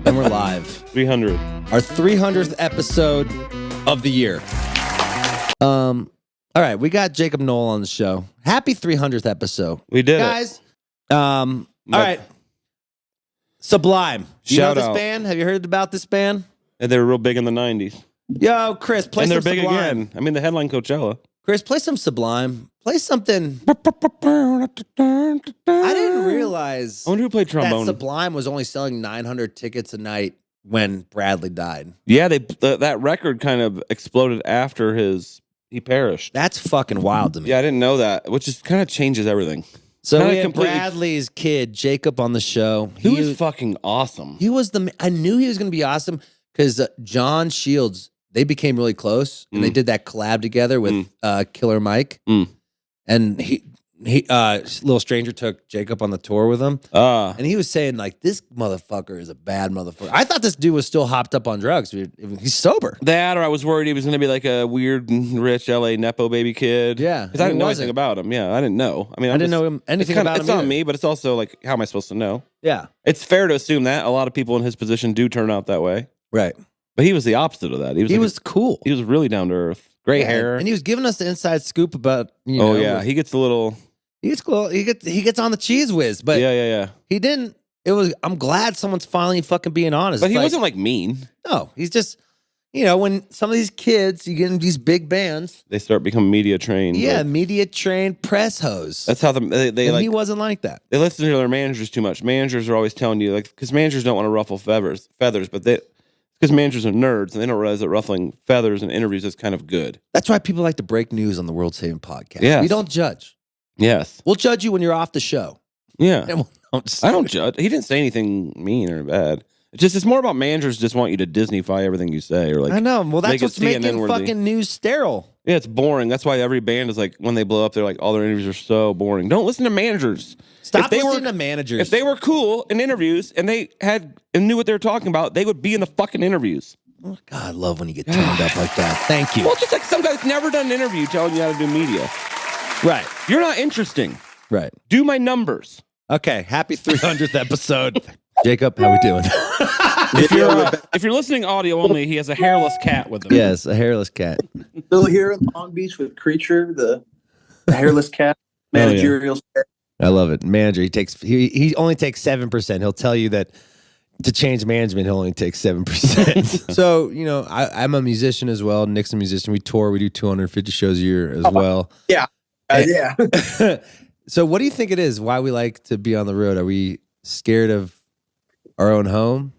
And we're live. 300. Our 300th episode of the year. All right, we got Jakob Nowell on the show. Happy 300th episode. We did guys. All right. Sublime. Do you know this band? Have you heard about this band? And they were real big in the 90s. Yo, Chris, play and some they're big Sublime. again. I mean, the headline Coachella. Chris, play some Sublime. Play something. I didn't realize I wonder who played that trombone. Sublime was only selling 900 tickets a night when Bradley died. Yeah, that record kind of exploded after he perished. That's fucking wild to me. Yeah, I didn't know that, which just kind of changes everything. So Kinda we had completely- Bradley's kid, Jakob, on the show. He was fucking awesome. He was I knew he was going to be awesome because John Shields, they became really close and they did that collab together with Killer Mike. And he Little Stranger took Jakob on the tour with him. And he was saying, like, this motherfucker is a bad motherfucker. I thought this dude was still hopped up on drugs. He's sober. That, or I was worried he was going to be like a weird, rich LA Nepo baby kid. Yeah. Because I didn't know anything about him. Yeah, I didn't know. I mean, I didn't know anything about him. It's on me, but it's also like, how am I supposed to know? Yeah. It's fair to assume that. A lot of people in his position do turn out that way. Right. But he was the opposite of that. He was cool. He was really down to earth. Gray hair. And he was giving us the inside scoop about, you know. Oh, yeah. He gets a little... He's cool. He gets on the cheese whiz, but yeah. He didn't. I'm glad someone's finally fucking being honest. But he wasn't like mean. No, he's just, when some of these kids, you get in these big bands, they start becoming media trained. Yeah, media trained press hose. That's how they like. He wasn't like that. They listen to their managers too much. Managers are always telling you, like, because managers don't want to ruffle feathers, but because managers are nerds and they don't realize that ruffling feathers in interviews is kind of good. That's why people like to break news on the World Saving Podcast. Yes. We don't judge. Yes. We'll judge you when you're off the show. Yeah. I don't judge. He didn't say anything mean or bad. It's more about managers just want you to Disney-fy everything you say. Or like, I know. Well, that's what's making fucking news sterile. Yeah, it's boring. That's why every band is like, when they blow up, they're like, all their interviews are so boring. Don't listen to managers. Stop listening to managers. If they were cool in interviews and they knew what they were talking about, they would be in the fucking interviews. Oh, God, I love when you get turned up like that. Thank you. Well, it's just like some guy's never done an interview telling you how to do media. Right. You're not interesting. Right. Do my numbers. Okay. Happy 300th episode. Jakob, how we doing? If you're listening audio only, he has a hairless cat with him. Yes, a hairless cat. Still here in Long Beach with Creature, the hairless cat, managerial. I love it. Manager, he only takes 7%. He'll tell you that to change management, he'll only take 7%. So, I'm a musician as well. Nick's a musician. We tour. We do 250 shows a year as well. Yeah. Yeah. So what do you think it is? Why we like to be on the road? Are we scared of our own home?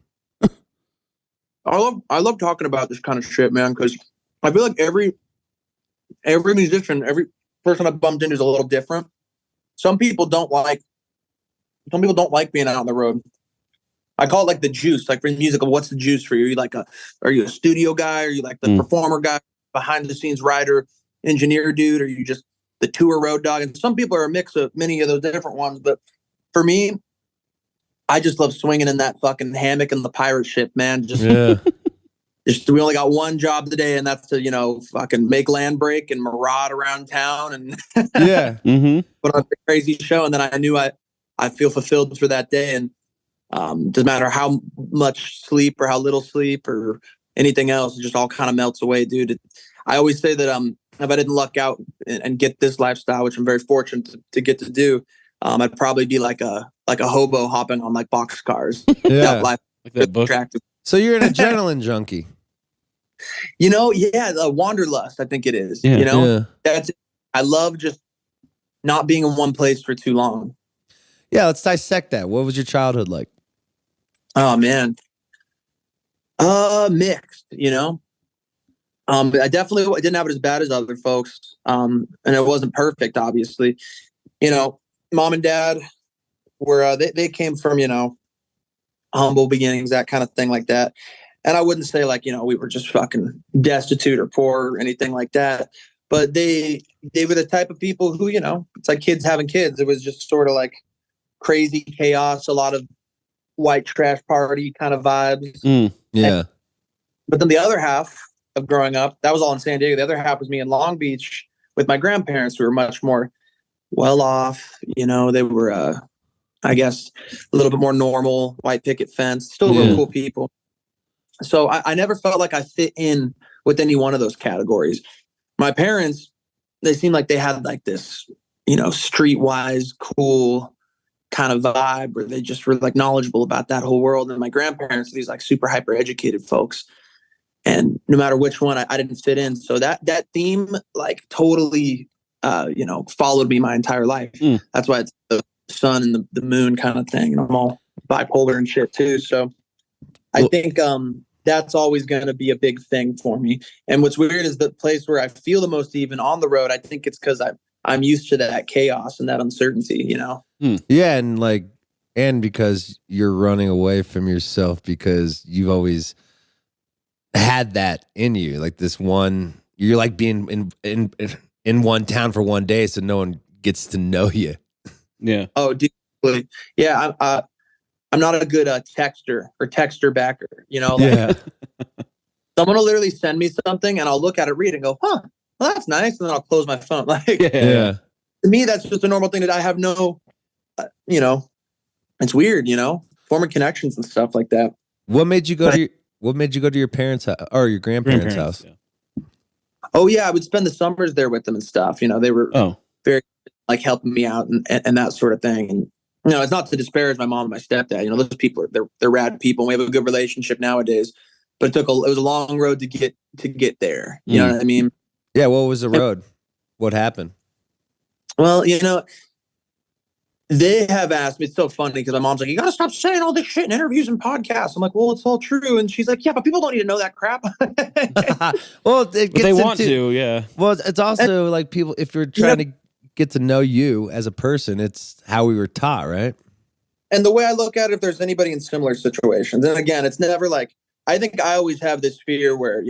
I love talking about this kind of shit, man, because I feel like every musician, every person I've bumped into is a little different. Some people don't like being out on the road. I call it like the juice, like for music. What's the juice for you? Are you a studio guy? Are you like the performer guy, behind the scenes writer, engineer dude? Or are you just the tour road dog? And some people are a mix of many of those different ones. But for me, I just love swinging in that fucking hammock and the pirate ship, man. Just we only got one job today, and that's to, fucking make land break and maraud around town and put on a crazy show. And then I knew I feel fulfilled for that day. And doesn't matter how much sleep or how little sleep or anything else, it just all kind of melts away, dude. I always say that if I didn't luck out and get this lifestyle, which I'm very fortunate to get to do, I'd probably be like a hobo hopping on like boxcars. Yeah, that life like that book. Attractive. So you're an adrenaline junkie. Wanderlust, I think it is. That's it. I love just not being in one place for too long. Yeah, let's dissect that. What was your childhood like? Oh man, mixed. I definitely didn't have it as bad as other folks, and it wasn't perfect, obviously. Mom and dad were they came from humble beginnings, that kind of thing like that. And I wouldn't say like we were just fucking destitute or poor or anything like that. But they were the type of people who it's like kids having kids. It was just sort of like crazy chaos, a lot of white trash party kind of vibes. But then the other half of growing up, that was all in San Diego. The other half was me in Long Beach with my grandparents, who were much more well off. They were I guess, a little bit more normal, white picket fence, still real cool people. So I never felt like I fit in with any one of those categories. My parents, they seemed like they had like this, streetwise, cool kind of vibe where they just were like knowledgeable about that whole world. And my grandparents, these like super hyper educated folks. And no matter which one, I didn't fit in. So that theme like totally, followed me my entire life. That's why it's the sun and the moon kind of thing. And I'm all bipolar and shit too. So I think that's always going to be a big thing for me. And what's weird is the place where I feel the most even on the road. I think it's because I'm used to that chaos and that uncertainty, Yeah, and because you're running away from yourself because you've always had that in you, like this one. You're like being in one town for one day, so no one gets to know you. Yeah. Oh, deeply. Yeah. I'm not a good texter or texter backer. Someone will literally send me something and I'll look at it, read it, and go, "Huh, well, that's nice," and then I'll close my phone. Like, yeah. To me, that's just a normal thing that I have no, it's weird, forming connections and stuff like that. What made you go to your parents' house or your grandparents' house? Yeah. Oh yeah, I would spend the summers there with them and stuff. They were very like helping me out and that sort of thing. And it's not to disparage my mom and my stepdad. Those people they're rad people. And we have a good relationship nowadays. But it was a long road to get there. You know what I mean? Yeah. What was the road? What happened? Well, they have asked me. It's so funny because my mom's like, "You got to stop saying all this shit in interviews and podcasts." I'm like, "Well, it's all true." And she's like, "Yeah, but people don't need to know that crap." Well, they want to, yeah. Well, it's also like people, if you're trying to get to know you as a person, it's how we were taught, right? And the way I look at it, if there's anybody in similar situations, and again, it's never like, I think I always have this fear where,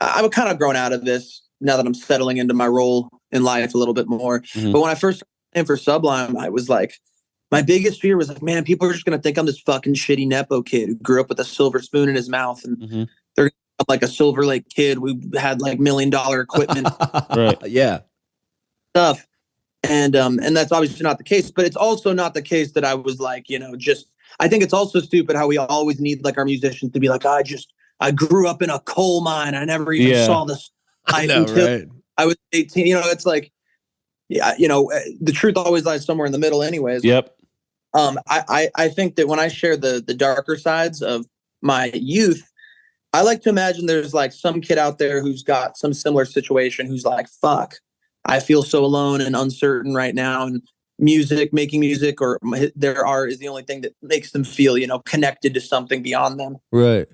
I've kind of grown out of this now that I'm settling into my role in life a little bit more. Mm-hmm. But when I first came for Sublime, I was like, my biggest fear was like, man, people are just going to think I'm this fucking shitty Nepo kid who grew up with a silver spoon in his mouth. And they're like a Silver Lake kid who had like $1 million equipment. Right. Yeah. Stuff. And that's obviously not the case, but it's also not the case that I was like, I think it's also stupid how we always need like our musicians to be like, I grew up in a coal mine. I never even saw this until I was 18. It's like, the truth always lies somewhere in the middle anyways. Yep. I think that when I share the darker sides of my youth, I like to imagine there's like some kid out there who's got some similar situation who's like, fuck, I feel so alone and uncertain right now. And making music or their art is the only thing that makes them feel, connected to something beyond them. Right.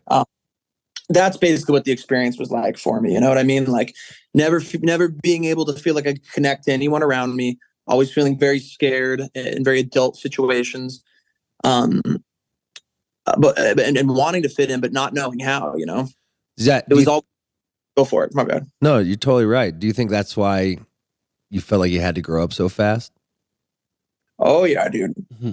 That's basically what the experience was like for me. You know what I mean? Like never being able to feel like I could connect to anyone around me, always feeling very scared in very adult situations. But wanting to fit in, but not knowing how, go for it. My bad. No, you're totally right. Do you think that's why you felt like you had to grow up so fast? Oh yeah, dude. Mm-hmm.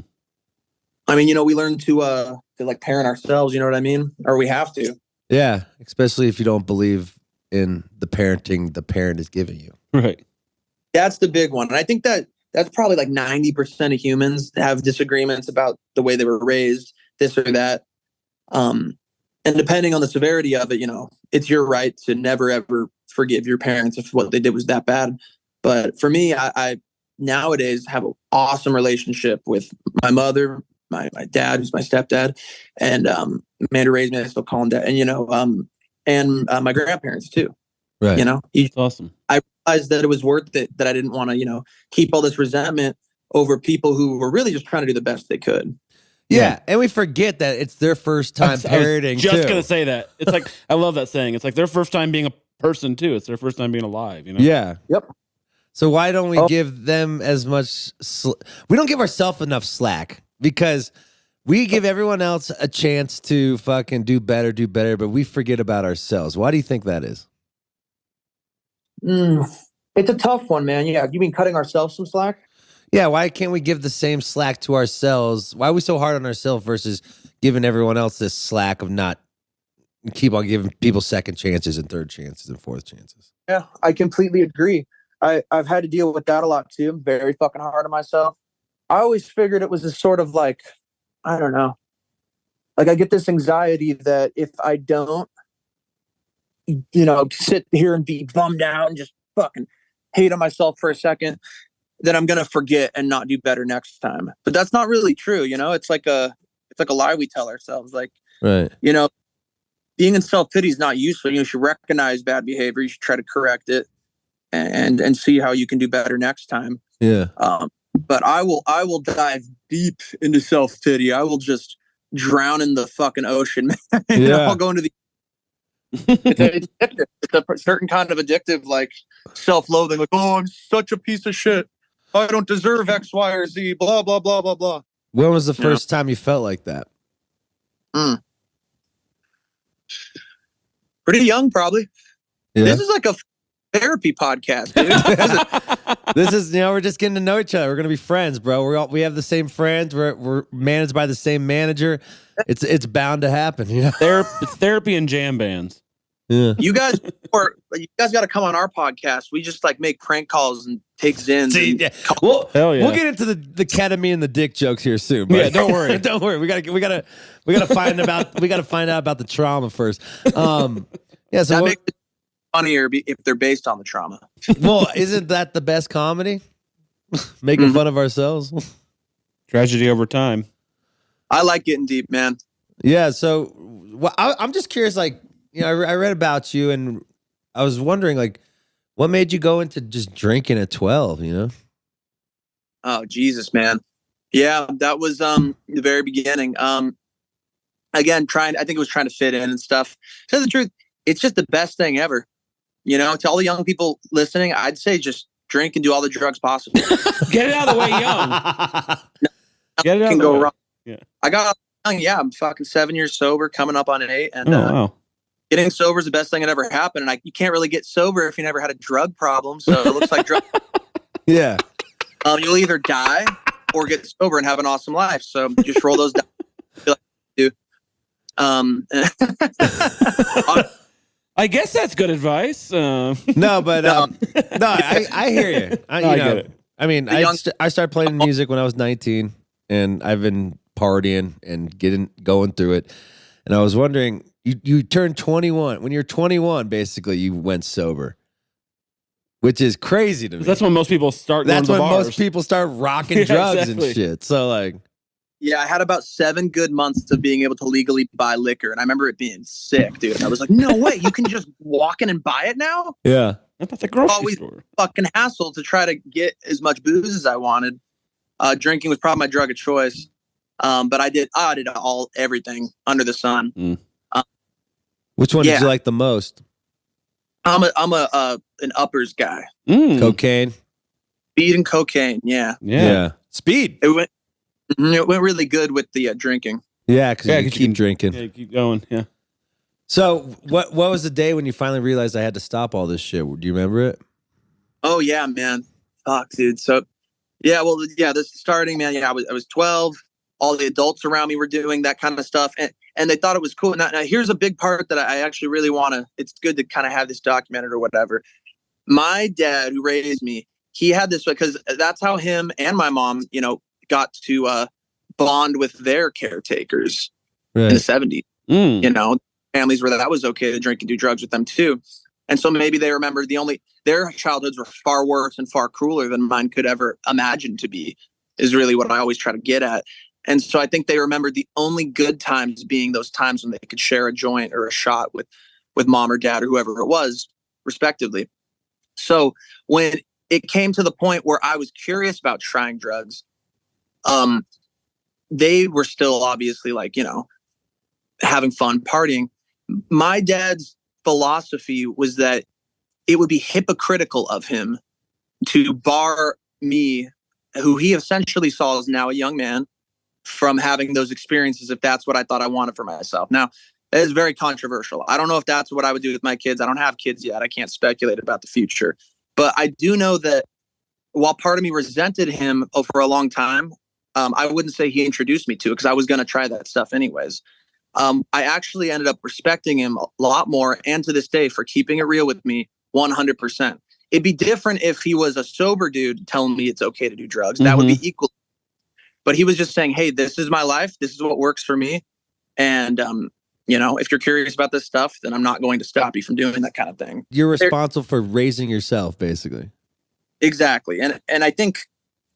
I mean, we learn to like parent ourselves, you know what I mean? Or we have to. Yeah, especially if you don't believe in the parenting the parent is giving you. Right. That's the big one. And I think that's probably like 90% of humans have disagreements about the way they were raised, this or that. And depending on the severity of it, it's your right to never, ever forgive your parents if what they did was that bad. But for me, I nowadays have an awesome relationship with my mother, my dad, who's my stepdad, and man who raised me, I still call him dad, and my grandparents too. Right. It's awesome. I realized that it was worth it, that I didn't want to, keep all this resentment over people who were really just trying to do the best they could. Yeah, and we forget that it's their first time parenting. I was just gonna say that. It's like, I love that saying. It's like their first time being a person too. It's their first time being alive. Yeah. Yep. So why don't we give them as much? We don't give ourselves enough slack because we give everyone else a chance to fucking do better, but we forget about ourselves. Why do you think that is? It's a tough one, man. Yeah, you mean cutting ourselves some slack? Yeah, why can't we give the same slack to ourselves? Why are we so hard on ourselves versus giving everyone else this slack of not keep on giving people second chances and third chances and fourth chances? Yeah, I completely agree. I've had to deal with that a lot too. I'm very fucking hard on myself. I always figured it was a sort of like, I don't know. Like I get this anxiety that if I don't, sit here and be bummed out and just fucking hate on myself for a second, then I'm gonna forget and not do better next time. But that's not really true, It's like a lie we tell ourselves. Like, right. Being in self-pity is not useful. You should recognize bad behavior. You should try to correct it and see how you can do better next time. Yeah. But I will dive deep into self-pity. I will just drown in the fucking ocean, man. Yeah. I'll go into the it's addictive. It's a certain kind of addictive, like self-loathing, like, oh, I'm such a piece of shit. I don't deserve X, Y, or Z, blah, blah, blah, blah, blah. When was the first time you felt like that? Pretty young, probably. Yeah. This is like a therapy podcast, dude. This is, we're just getting to know each other. We're gonna be friends, bro. We have the same friends. We're managed by the same manager. It's bound to happen, It's therapy and jam bands. Yeah. You guys got to come on our podcast. We just like make prank calls and take Zins. See, Hell yeah. We'll get into the ketamine and the dick jokes here soon. But yeah, don't worry. Don't worry. We gotta find out about the trauma first. Yeah. So that makes it funnier if they're based on the trauma. Well, isn't that the best comedy? Making fun of ourselves. Tragedy over time. I like getting deep, man. Yeah. So, I'm just curious. Like, I read about you, and I was wondering, like, what made you go into just drinking at 12? Oh, Jesus, man. Yeah, that was the very beginning. Again, I think it was trying to fit in and stuff. To tell the truth, it's just the best thing ever. To all the young people listening, I'd say just drink and do all the drugs possible. Get it out of the way young. Get it out of the way. Wrong. Yeah. I got young. Yeah, I'm fucking 7 years sober, coming up on 8, and wow. Getting sober is the best thing that ever happened. And you can't really get sober if you never had a drug problem. So it looks like drugs. Yeah. You'll either die or get sober and have an awesome life. So just roll those dice. Like you do. I guess that's good advice. No, but I hear you. I get it. I mean, I started playing music when I was 19, and I've been partying and going through it. And I was wondering, you turned 21. When you're 21, basically, you went sober, which is crazy to me. That's when most people start. That's when most people start rocking drugs exactly. and shit. So like. Yeah, I had about 7 good months of being able to legally buy liquor. And I remember it being sick, dude. And I was like, no way, you can just walk in and buy it now? Yeah. I thought the grocery store. Fucking hassle to try to get as much booze as I wanted. Drinking was probably my drug of choice. But I did everything under the sun. Which one did you like the most? I'm an uppers guy. Cocaine? Speed and cocaine, yeah. Speed. It went really good with the drinking. Yeah, because you keep drinking. Yeah, keep going. Yeah. So, what was the day when you finally realized I had to stop all this shit? Do you remember it? Oh yeah, man. Fuck, dude. So, this starting, man. Yeah, I was 12. All the adults around me were doing that kind of stuff, and they thought it was cool. Now here's a big part that I actually really want to. It's good to kind of have this documented or whatever. My dad, who raised me, he had this because that's how him and my mom, got to bond with their caretakers in the 70s. Families where that was okay to drink and do drugs with them too. And so maybe they remember their childhoods were far worse and far crueler than mine could ever imagine to be, is really what I always try to get at. And so I think they remembered the only good times being those times when they could share a joint or a shot with mom or dad or whoever it was, respectively. So when it came to the point where I was curious about trying drugs, they were still obviously having fun partying. My dad's philosophy was that it would be hypocritical of him to bar me, who he essentially saw as now a young man, from having those experiences if that's what I thought I wanted for myself. Now, that is very controversial. I don't know if that's what I would do with my kids. I don't have kids yet. I can't speculate about the future. But I do know that while part of me resented him for a long time, I wouldn't say he introduced me to it because I was going to try that stuff anyways. I actually ended up respecting him a lot more, and to this day, for keeping it real with me 100%. It'd be different if he was a sober dude telling me it's okay to do drugs. That would be equal. But he was just saying, hey, this is my life. This is what works for me. And, if you're curious about this stuff, then I'm not going to stop you from doing that kind of thing. You're responsible for raising yourself, basically. Exactly. And I think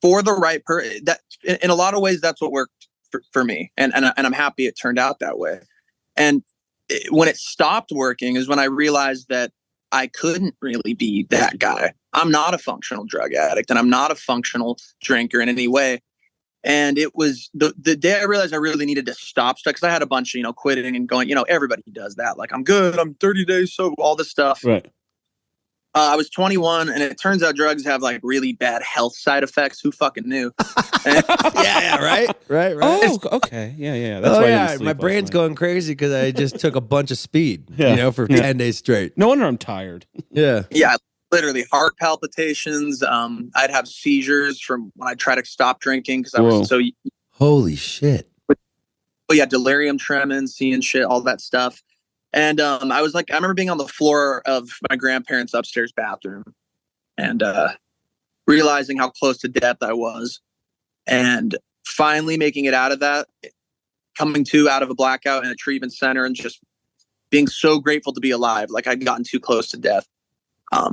for the right person, that in a lot of ways, that's what worked for me. And I'm happy it turned out that way. And when it stopped working is when I realized that I couldn't really be that guy. I'm not a functional drug addict, and I'm not a functional drinker in any way. And it was the day I realized I really needed to stop, because I had a bunch of, quitting and going, everybody does that. Like, I'm good. I'm 30 days sober, all this stuff. Right. I was 21, and it turns out drugs have like really bad health side effects. Who fucking knew? Yeah, right. Oh, okay. Yeah. That's why I didn't sleep my last brain's night. going crazy because I just took a bunch of speed, Yeah. for 10 days straight. No wonder I'm tired. Yeah. Yeah, literally heart palpitations. I'd have seizures from when I try to stop drinking because I Whoa. was so. Holy shit. But yeah, delirium tremens, seeing shit, all that stuff. And I was like, I remember being on the floor of my grandparents' upstairs bathroom and realizing how close to death I was, and finally making it out of that, coming out of a blackout in a treatment center, and just being so grateful to be alive. Like, I'd gotten too close to death.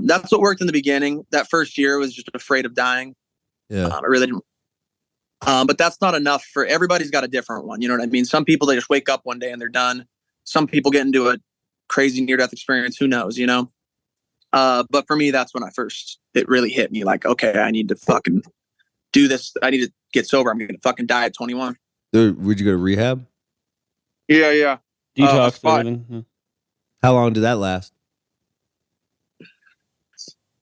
That's what worked in the beginning. That first year was just afraid of dying. Yeah. I really didn't. But that's not enough for everybody's got a different one. You know what I mean? Some people, they just wake up one day and they're done. Some people get into a crazy near-death experience. Who knows, But for me, that's when it really hit me. Like, okay, I need to fucking do this. I need to get sober. I'm going to fucking die at 21. Would you go to rehab? Yeah. Detox. How long did that last?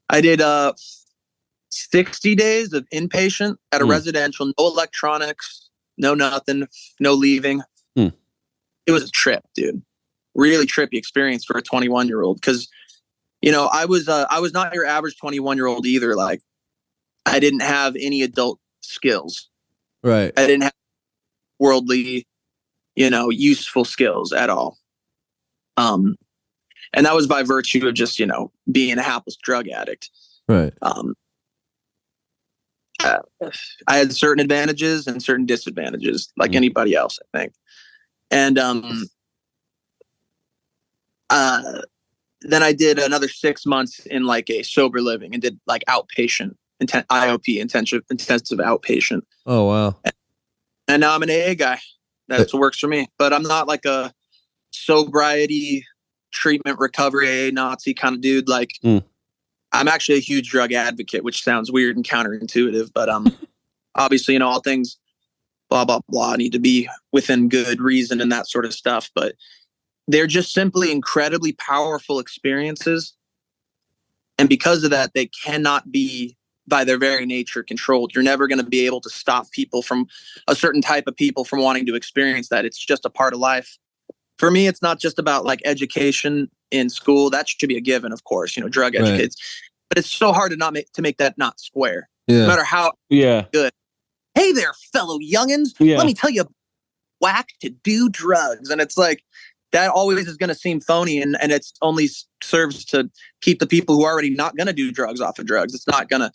I did 60 days of inpatient at a residential, no electronics, no nothing, no leaving. It was a trip, dude. Really trippy experience for a 21-year-old. Because, I was not your average 21-year-old either. Like, I didn't have any adult skills. Right. I didn't have worldly, useful skills at all. And that was by virtue of just, being a hapless drug addict. Right. I had certain advantages and certain disadvantages, like anybody else, I think. And then I did another 6 months in like a sober living and did like outpatient, IOP, intensive outpatient. Oh, wow. And now I'm an AA guy. That's what works for me. But I'm not like a sobriety, treatment, recovery, AA Nazi kind of dude. Like, I'm actually a huge drug advocate, which sounds weird and counterintuitive, but obviously, all things blah, blah, blah need to be within good reason and that sort of stuff. But they're just simply incredibly powerful experiences. And because of that, they cannot be, by their very nature, controlled. You're never going to be able to stop a certain type of people from wanting to experience that. It's just a part of life. For me, it's not just about like education in school. That should be a given, of course, drug educates. But it's so hard to make that not square. Yeah. No matter how good. Hey there, fellow youngins. Yeah. Let me tell you, whack to do drugs. And it's like, that always is going to seem phony. And it only serves to keep the people who are already not going to do drugs off of drugs. It's not going to.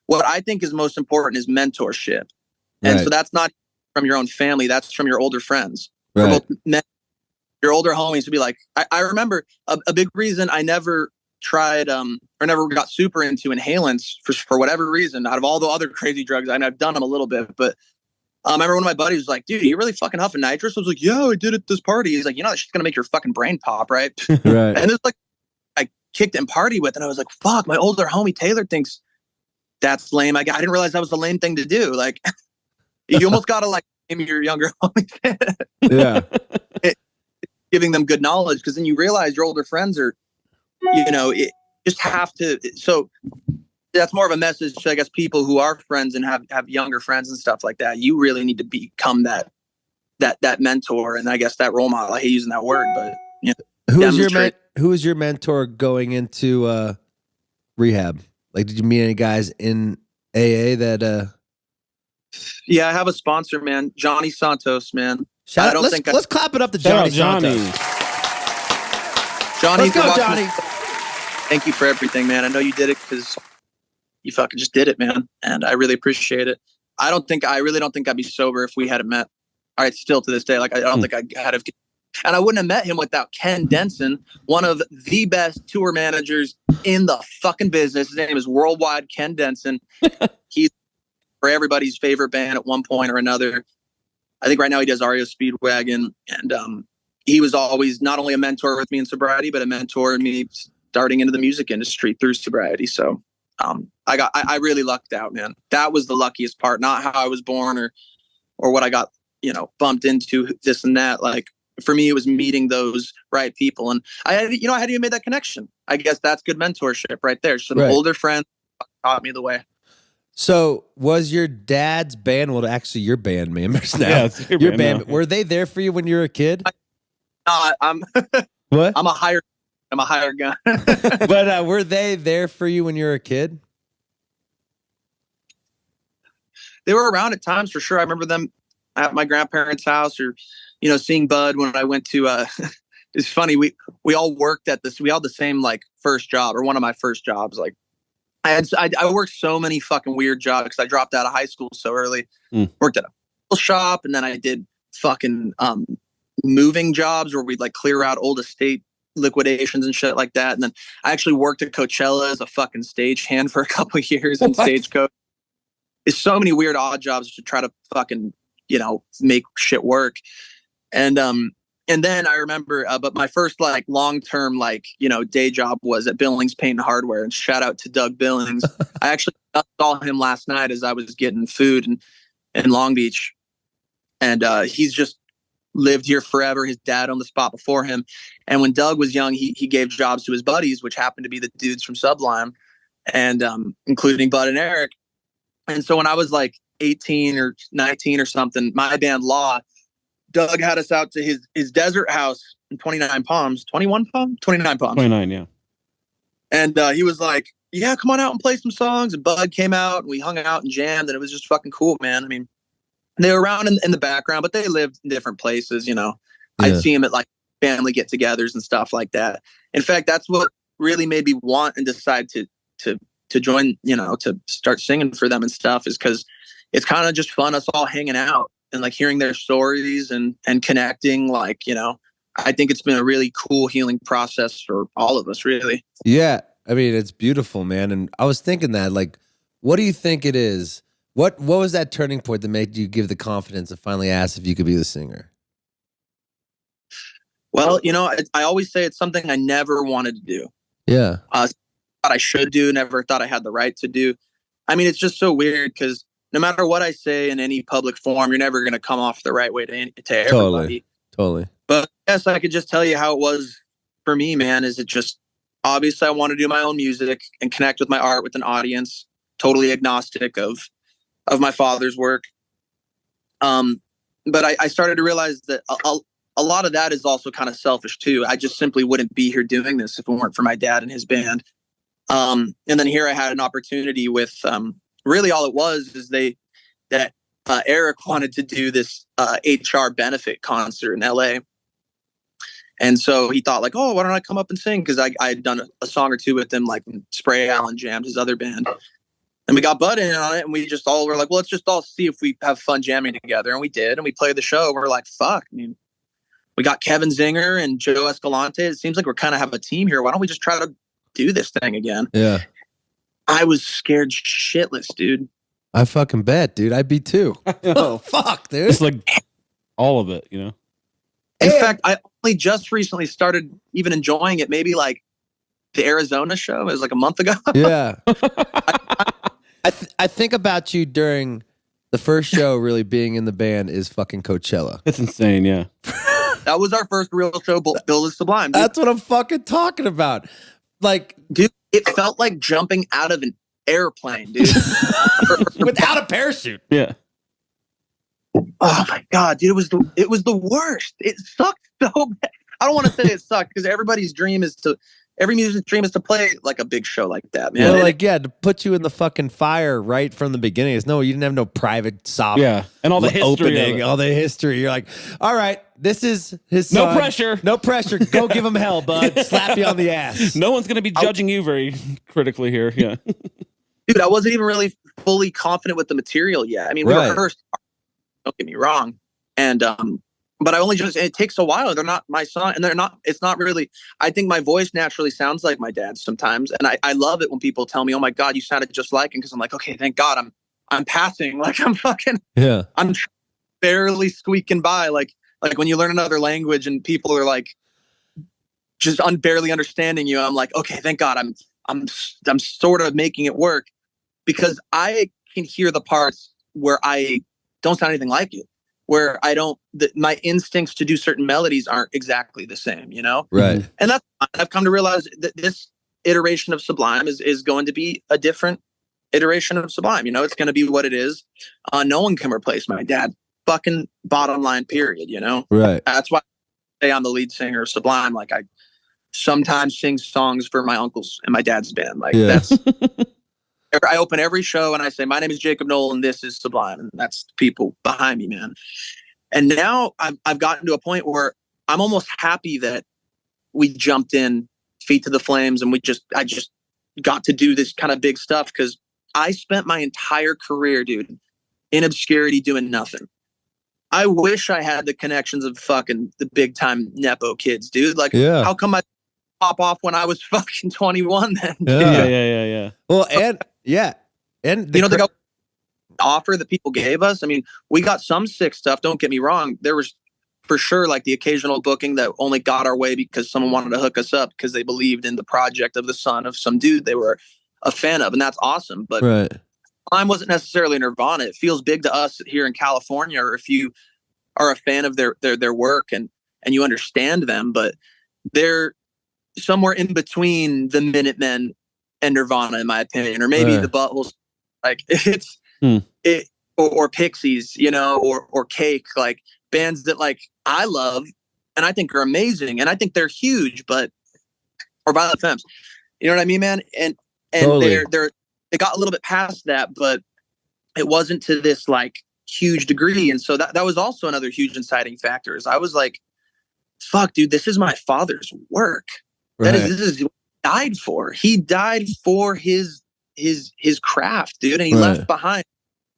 What I think is most important is mentorship. And so that's not from your own family. That's from your older friends. Right. Your older homies to be like, I remember a big reason I never tried or never got super into inhalants for whatever reason. Out of all the other crazy drugs, I've done them a little bit, but I remember one of my buddies was like, dude, you really fucking huffing nitrous? I was like, yeah, I did it at this party. He's like, that shit's gonna make your fucking brain pop, right? Right. And it's like, I kicked and party with, and I was like, fuck, my older homie Taylor thinks that's lame. I didn't realize that was the lame thing to do. Like, you almost gotta like name your younger homie. Yeah. Giving them good knowledge, because then you realize your older friends are, just have to. So that's more of a message to, I guess, people who are friends and have younger friends and stuff like that. You really need to become that mentor, and I guess that role model. I hate using that word, but who was your mentor going into rehab? Like, did you meet any guys in AA that? Yeah, I have a sponsor, man, Johnny Santos, man. Let's clap it up to Johnny Santos. Johnny, let's go, Johnny. Thank you for everything, man. I know you did it because you fucking just did it, man, and I really appreciate it. I really don't think I'd be sober if we hadn't met. All right, still to this day, like I don't think I had have, and I wouldn't have met him without Ken Denson, one of the best tour managers in the fucking business. His name is Worldwide Ken Denson. He's for everybody's favorite band at one point or another. I think right now he does REO Speedwagon, and he was always not only a mentor with me in sobriety, but a mentor in me starting into the music industry through sobriety. So I really lucked out, man. That was the luckiest part, not how I was born or what I got, bumped into, this and that. Like for me, it was meeting those right people. And I hadn't even made that connection. I guess that's good mentorship right there. Some older friends taught me the way. So was your dad's band, well, actually your band members now, Yeah, your band were they there for you when you were a kid? I'm What? I'm a hired gun. But were they there for you when you were a kid? They were around at times for sure. I remember them at my grandparents' house, or seeing Bud when I went to. It's funny, we all worked at this. We all had the same like first job, or one of my first jobs. Like I worked so many fucking weird jobs because I dropped out of high school so early. Worked at a shop, and then I did fucking moving jobs where we'd like clear out old estate liquidations and shit like that. And then I actually worked at Coachella as a fucking stagehand for a couple of years in Stagecoach. It's so many weird odd jobs to try to fucking make shit work. And then I remember, but my first like long-term day job was at Billings Paint and Hardware. And shout out to Doug Billings. I actually saw him last night as I was getting food in Long Beach, and he's just lived here forever. His dad owned the spot before him. And when Doug was young, he gave jobs to his buddies, which happened to be the dudes from Sublime, and including Bud and Eric. And so when I was like 18 or 19 or something, my band Law, Doug had us out to his desert house in 29 Palms. 29 Palms? 29, yeah. And he was like, yeah, come on out and play some songs. And Bud came out and we hung out and jammed, and it was just fucking cool, man. I mean, they were around in the background, but they lived in different places, Yeah. I'd see them at like family get-togethers and stuff like that. In fact, that's what really made me want and decide to join, to start singing for them and stuff, is because it's kind of just fun, us all hanging out and like hearing their stories and connecting. I think it's been a really cool healing process for all of us, really. Yeah. I mean, it's beautiful, man. And I was thinking that, like, what do you think it is? What was that turning point that made you give the confidence to finally ask if you could be the singer? Well, I always say it's something I never wanted to do. Yeah. Thought I should do, never thought I had the right to do. I mean, it's just so weird because no matter what I say in any public forum, you're never going to come off the right way to everybody. Totally. But yes, I could just tell you how it was for me, man. Is it just, obviously I want to do my own music and connect with my art with an audience, totally agnostic of my father's work. But I started to realize that a lot of that is also kind of selfish too. I just simply wouldn't be here doing this if it weren't for my dad and his band. And then here I had an opportunity with, really all it was is that Eric wanted to do this HR benefit concert in LA. And so he thought like, oh, why don't I come up and sing? Because I had done a song or two with him, like when Spray Allen jammed, his other band. And we got Bud in on it, and we just all were like, well, let's just all see if we have fun jamming together. And we did, and we played the show. We're like, fuck. I mean, we got Kevin Zinger and Joe Escalante. It seems like we're kind of have a team here. Why don't we just try to do this thing again? Yeah. I was scared shitless, dude. I fucking bet, dude. I'd be too. Oh, fuck, dude. It's like all of it, In fact, I only just recently started even enjoying it. Maybe like the Arizona show. It was like a month ago. Yeah. I think about you during the first show really being in the band is fucking Coachella. It's insane, yeah. That was our first real show, Bill is Sublime. Dude. That's what I'm fucking talking about. Like, dude, it felt like jumping out of an airplane, dude. Without a parachute. Yeah. Oh my God, dude, it was the worst. It sucked so bad. I don't want to say it sucked because every music's dream is to play like a big show like that, man. Well, to put you in the fucking fire right from the beginning. You didn't have no private sob. Yeah, and all the history opening, all the history. You're like, all right, this is his son. No pressure. Go give him hell, bud. Slap you on the ass. No one's going to be judging you very critically here. Yeah. dude, I wasn't even really fully confident with the material yet. I mean, we rehearsed, don't get me wrong. And, but I only it takes a while. They're not my son, and it's not really, I think my voice naturally sounds like my dad's sometimes. And I love it when people tell me, oh my God, you sounded just like him. Cause I'm like, okay, thank God I'm passing. Like I'm barely squeaking by. Like when you learn another language and people are like, just barely understanding you. I'm like, okay, thank God I'm sort of making it work, because I can hear the parts where I don't sound anything like it, where my instincts to do certain melodies aren't exactly the same, you know? Right. And I've come to realize that this iteration of Sublime is going to be a different iteration of Sublime. You know, it's going to be what it is. No one can replace my dad. Fucking bottom line, period, you know? Right. That's why I say I'm the lead singer of Sublime. Like, I sometimes sing songs for my uncles and my dad's band. Like that's, I open every show and I say, my name is Jakob Nowell and this is Sublime. And that's people behind me, man. And now I've gotten to a point where I'm almost happy that we jumped in feet to the flames and I just got to do this kind of big stuff, because I spent my entire career, dude, in obscurity doing nothing. I wish I had the connections of fucking the big time Nepo kids, dude. Like, how come I pop off when I was fucking 21 then? Yeah. Well, and the offer that people gave us. I mean, we got some sick stuff. Don't get me wrong. There was for sure like the occasional booking that only got our way because someone wanted to hook us up because they believed in the project of the son of some dude they were a fan of, and that's awesome. But Sublime wasn't necessarily Nirvana. It feels big to us here in California, or if you are a fan of their work and you understand them, but they're somewhere in between the Minutemen and Nirvana, in my opinion, or maybe the Buttholes. Like it's or Pixies, you know, or Cake, like bands that like I love and I think are amazing, and I think they're huge, or Violent Femmes, you know what I mean, man? And totally. They got a little bit past that, but it wasn't to this like huge degree, and so that was also another huge inciting factor. Is I was like, fuck, dude, this is my father's work. This is what he died for. He died for his craft, dude, and he left behind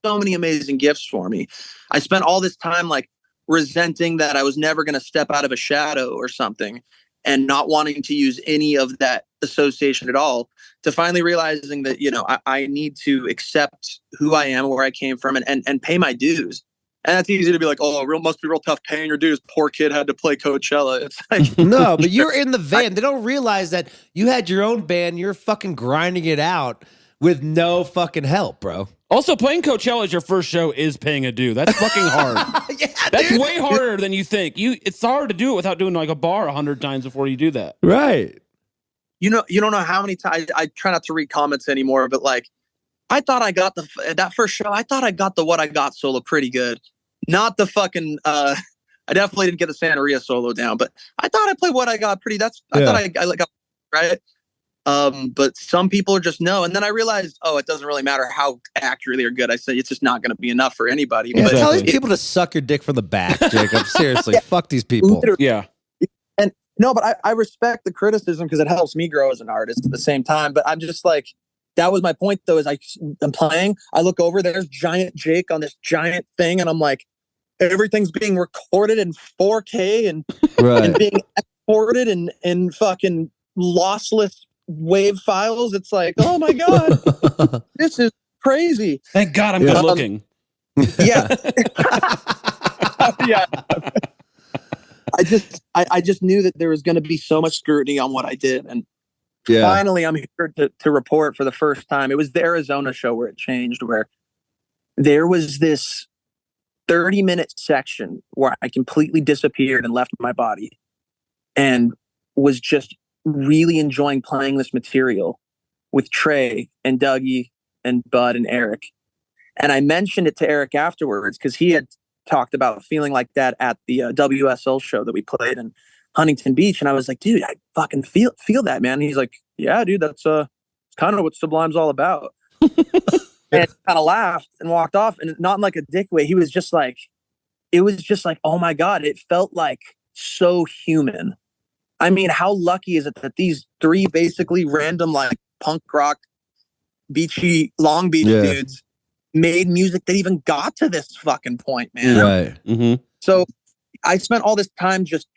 so many amazing gifts for me. I spent all this time like resenting that I was never going to step out of a shadow or something, and not wanting to use any of that association at all, to finally realizing that, you know, I need to accept who I am, where I came from, and pay my dues. And that's easy to be like, oh, must be real tough paying your dues. Poor kid had to play Coachella. It's like, no, but you're in the van. They don't realize that you had your own band. You're fucking grinding it out with no fucking help, bro. Also, playing Coachella as your first show is paying a due. That's fucking hard. That's way harder than you think. It's hard to do it without doing like a bar 100 times before you do that. Right. You know, you don't know how many times I try not to read comments anymore, but like, I thought I got that first show. I thought I got the What I Got solo pretty good. Not the fucking, I definitely didn't get the Santeria solo down, but I thought I played What I Got pretty. I thought I got right. But some people are just no. And then I realized, it doesn't really matter how accurately or good I say. It's just not going to be enough for anybody. Yeah, tell these people to suck your dick from the back, Jacob. Seriously, fuck these people. Literally. Yeah. And no, but I respect the criticism because it helps me grow as an artist at the same time. But I'm just like, that was my point though, is I'm playing, I look over, there's giant Jake on this giant thing. And I'm like, everything's being recorded in 4K and being exported in fucking lossless wave files. It's like, oh my God, this is crazy. Thank God I'm good looking. Yeah. Yeah. I just knew that there was going to be so much scrutiny on what I did. And finally I'm here to report for the first time. It was the Arizona show where it changed, where there was this 30-minute section where I completely disappeared and left my body and was just really enjoying playing this material with Trey and Dougie and Bud and Eric. And I mentioned it to Eric afterwards because he had talked about feeling like that at the WSL show that we played in Huntington Beach. And I was like, dude, I fucking feel that, man. And he's like, yeah, dude, that's it's kind of what Sublime's all about. And kind of laughed and walked off, and not in like a dick way. He was just like, it was just like, oh my God, it felt like so human. I mean, how lucky is it that these three basically random like punk rock beachy Long Beach dudes made music that even got to this fucking point, man. Right. Mm-hmm. So I spent all this time just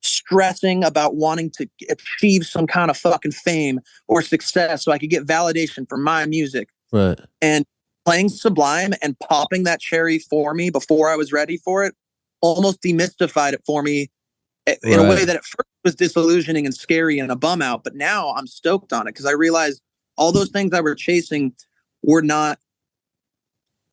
stressing about wanting to achieve some kind of fucking fame or success so I could get validation for my music. Right. And playing Sublime and popping that cherry for me before I was ready for it almost demystified it for me in a way that at first was disillusioning and scary and a bum out. But now I'm stoked on it because I realized all those things I were chasing were not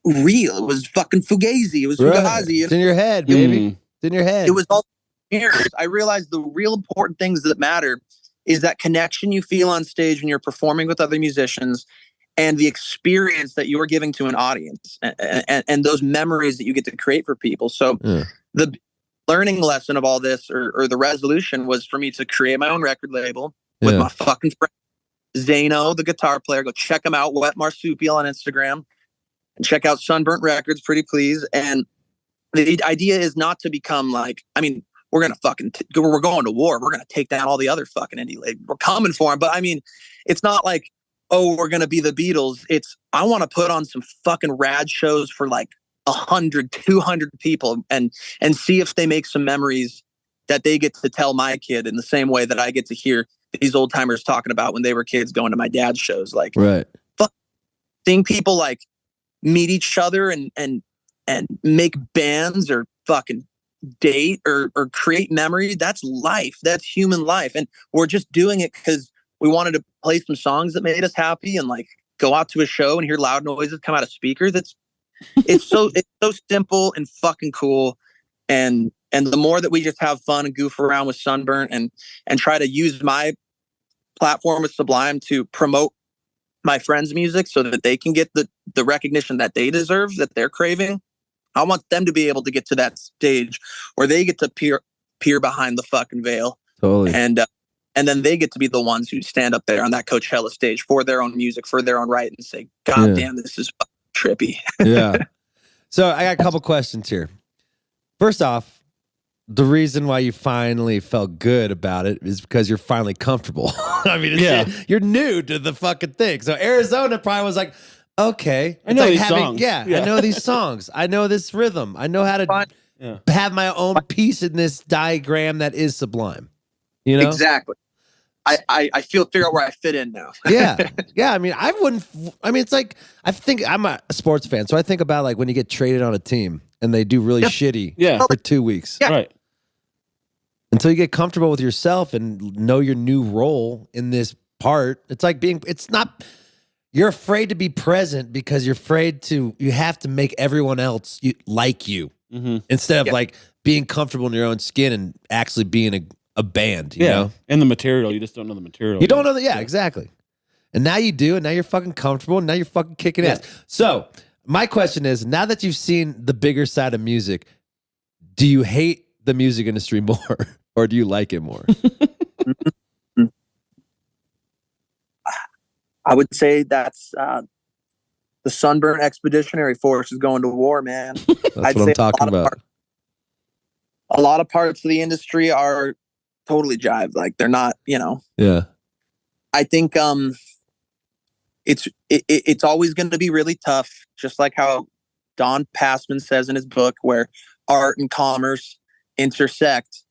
real. It was fucking fugazi. It was fugazi. It's in your head, baby. It's in your head. It was all mirrors. I realized the real important things that matter is that connection you feel on stage when you're performing with other musicians and the experience that you're giving to an audience and those memories that you get to create for people. So the learning lesson of all this or the resolution was for me to create my own record label with my fucking friend Zano, the guitar player. Go check him out, Wet Marsupial on Instagram, and check out Sunburnt Records, pretty please. And the idea is not to become like, I mean, we're gonna fucking we're going to war. We're gonna take down all the other fucking indie labels. We're coming for them. But I mean, it's not like, oh, we're gonna be the Beatles. It's I want to put on some fucking rad shows for like 100, 200 people and see if they make some memories that they get to tell my kid in the same way that I get to hear these old timers talking about when they were kids going to my dad's shows. Like, seeing people like meet each other and make bands or fucking date or create memory. That's life. That's human life. And we're just doing it because we wanted to play some songs that made us happy and like go out to a show and hear loud noises come out of speakers. It's so simple and fucking cool. And the more that we just have fun and goof around with Sunburnt and try to use my platform with Sublime to promote my friends' music so that they can get the recognition that they deserve, that they're craving. I want them to be able to get to that stage where they get to peer behind the fucking veil. Totally. And then they get to be the ones who stand up there on that Coachella stage for their own music, for their own right, and say, God damn, this is trippy. Yeah. So I got a couple questions here. First off, the reason why you finally felt good about it is because you're finally comfortable. I mean, you're new to the fucking thing. So Arizona probably was like, okay, I know these songs. I know these songs. I know this rhythm. I know how to have my own piece in this diagram that is Sublime. You know? Exactly. I figure out where I fit in now. Yeah. I mean, it's like, I think I'm a sports fan. So I think about like when you get traded on a team and they do really shitty for 2 weeks. Yeah. Right. Until you get comfortable with yourself and know your new role in this part. It's like you're afraid to be present because you have to make everyone else like you instead of like being comfortable in your own skin and actually being a band, you know? And the material, you just don't know the material. You don't know that, exactly. And now you do, and now you're fucking comfortable, and now you're fucking kicking ass. So, my question is, now that you've seen the bigger side of music, do you hate the music industry more, or do you like it more? I would say that's the Sunburnt Expeditionary Force is going to war, man. That's what I'm talking about. A lot of parts of the industry are totally jive. Like they're not, you know. Yeah. I think it's always going to be really tough, just like how Don Passman says in his book, where art and commerce intersect.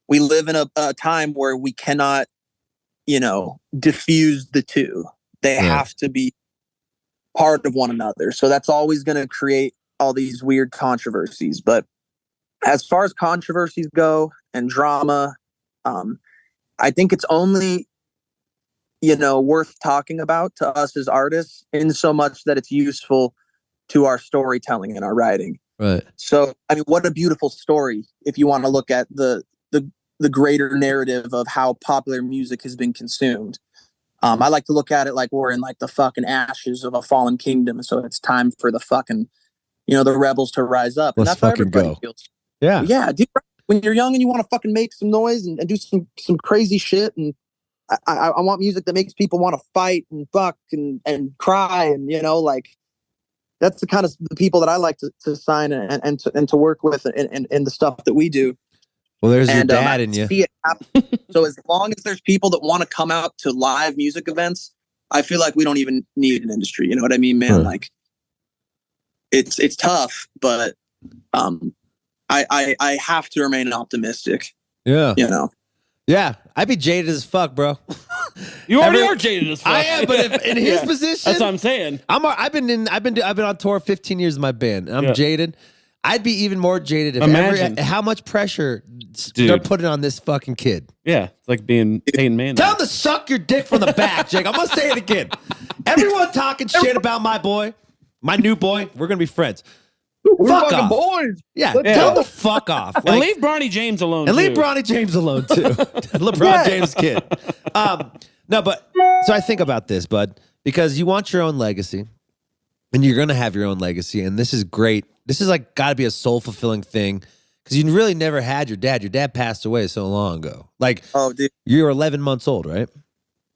We live in a time where we cannot, diffuse the two. They have to be part of one another. So that's always going to create all these weird controversies. But as far as controversies go and drama, I think it's only, worth talking about to us as artists in so much that it's useful to our storytelling and our writing. Right. So, I mean, what a beautiful story if you want to look at the greater narrative of how popular music has been consumed. I like to look at it like we're in like the fucking ashes of a fallen kingdom. So it's time for the fucking, the rebels to rise up. Let's and that's how fucking everybody go. feels. Yeah. Yeah. Dude, when you're young and you want to fucking make some noise and do some crazy shit. And I want music that makes people want to fight and fuck and cry. And, that's the kind of the people that I like to sign and to work with and the stuff that we do. Well, there's your dad in you. See it happen. So as long as there's people that want to come out to live music events I feel like we don't even need an industry. You know what I mean, man? Like it's tough, but I have to remain optimistic. Yeah. You know? Yeah. I'd be jaded as fuck, bro. You already are jaded as fuck. I am, but if in his position, that's what I'm saying. I've been on tour 15 years with my band, and I'm jaded. I'd be even more jaded if how much pressure they're putting on this fucking kid. Yeah, it's like being Peyton Manning. Tell him to suck your dick from the back, Jake. I'm gonna say it again. Everyone talking shit about my boy, my new boy. We're gonna be friends. We're fuck fucking off. Boys. Yeah, tell him to fuck off. Like, and leave Bronny James alone. And leave Bronny James alone too. LeBron James kid. No, but so I think about this, bud, because you want your own legacy, and you're gonna have your own legacy, and this is great. This is like got to be a soul fulfilling thing because you really never had your dad. Your dad passed away so long ago. Like, oh, dude, you were 11 months old, right?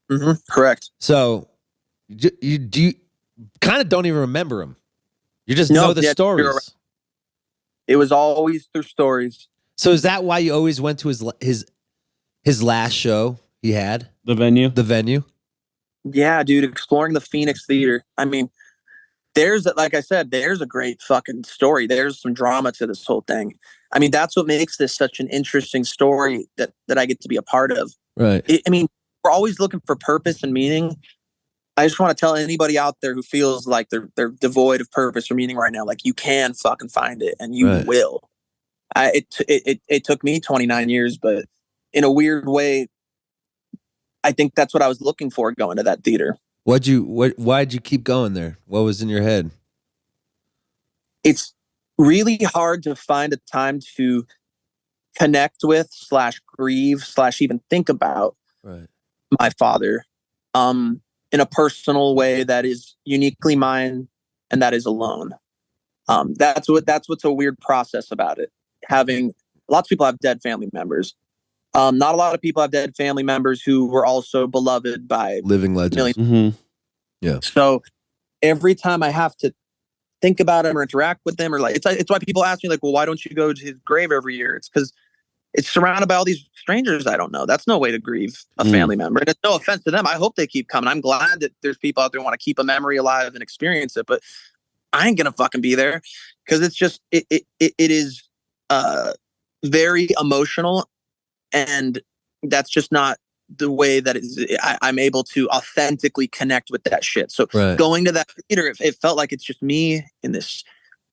Mm-hmm. Correct. So you kind of don't even remember him. You just know the stories. It was always through stories. So is that why you always went to his last show he had? The venue? The venue? Yeah, dude, exploring the Phoenix Theater. I mean, like I said, there's a great fucking story. There's some drama to this whole thing. I mean, that's what makes this such an interesting story that I get to be a part of. Right. I mean, we're always looking for purpose and meaning. I just want to tell anybody out there who feels like they're devoid of purpose or meaning right now, like, you can fucking find it, and you will. It took me 29 years, but in a weird way, I think that's what I was looking for going to that theater. Why'd you keep going there? What was in your head? It's really hard to find a time to connect with / grieve / even think about my father in a personal way that is uniquely mine and that is alone. That's what's a weird process about it. Having lots of people have dead family members. Not a lot of people have dead family members who were also beloved by living legends. Mm-hmm. Yeah. So every time I have to think about him or interact with them, or like, it's why people ask me, like, well, why don't you go to his grave every year? It's because it's surrounded by all these strangers I don't know. That's no way to grieve a family member. And it's no offense to them. I hope they keep coming. I'm glad that there's people out there who want to keep a memory alive and experience it, but I ain't gonna fucking be there because it's just it is very emotional. And that's just not the way that I'm able to authentically connect with that shit. So going to that theater, it felt like it's just me in this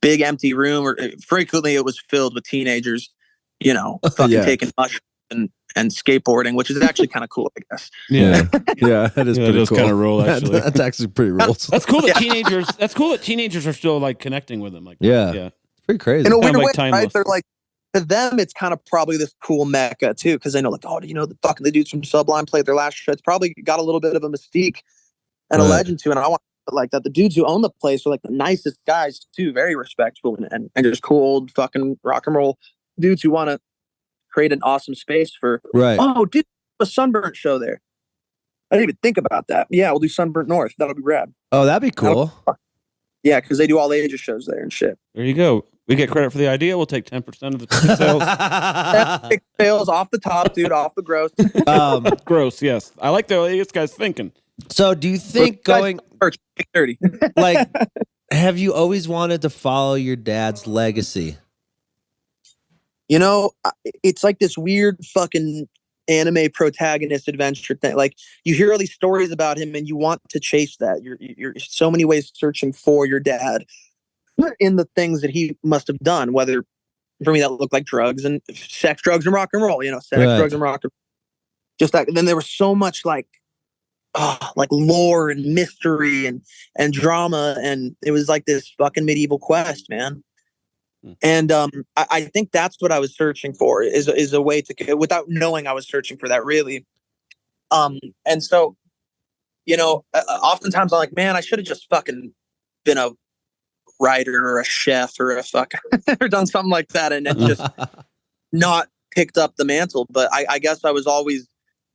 big empty room, or frequently it was filled with teenagers, you know, fucking taking mushrooms and skateboarding, which is actually kind of cool, I guess. Yeah, yeah, that is pretty cool. Kind of rules, actually. That's actually pretty rules. That's cool that teenagers. That's cool that teenagers are still like connecting with them. Like, yeah, it's pretty crazy. In a weird way, right? They're like, to them, it's kind of probably this cool mecca too, because they know, like, oh, do you know the dudes from Sublime played their last show? It's probably got a little bit of a mystique and a legend to it. And I want like that. The dudes who own the place are like the nicest guys too, very respectful and just cool old fucking rock and roll dudes who want to create an awesome space for. Right. Oh, dude, a Sunburnt show there. I didn't even think about that. Yeah, we'll do Sunburnt North. That'll be rad. Oh, that'd be cool. Yeah, because they do all ages shows there and shit. There you go. We get credit for the idea. We'll take 10% of the ticket sales. Sales off the top, dude, off the gross. Gross, yes. I like the way this guy's thinking. So do you think going 30? Like, have you always wanted to follow your dad's legacy? You know, it's like this weird fucking anime protagonist adventure thing. Like, you hear all these stories about him and you want to chase that. You're so many ways searching for your dad in the things that he must have done, whether for me that looked like drugs and sex, drugs and rock and roll, you know, sex, drugs and rock and roll. Just that. And then there was so much like lore and mystery and drama. And it was like this fucking medieval quest, man. And I think that's what I was searching for is a way to, without knowing I was searching for that really. And so, you know, oftentimes I'm like, man, I should have just fucking been a writer or a chef or a fuck or done something like that and then just not picked up the mantle. But I guess I was always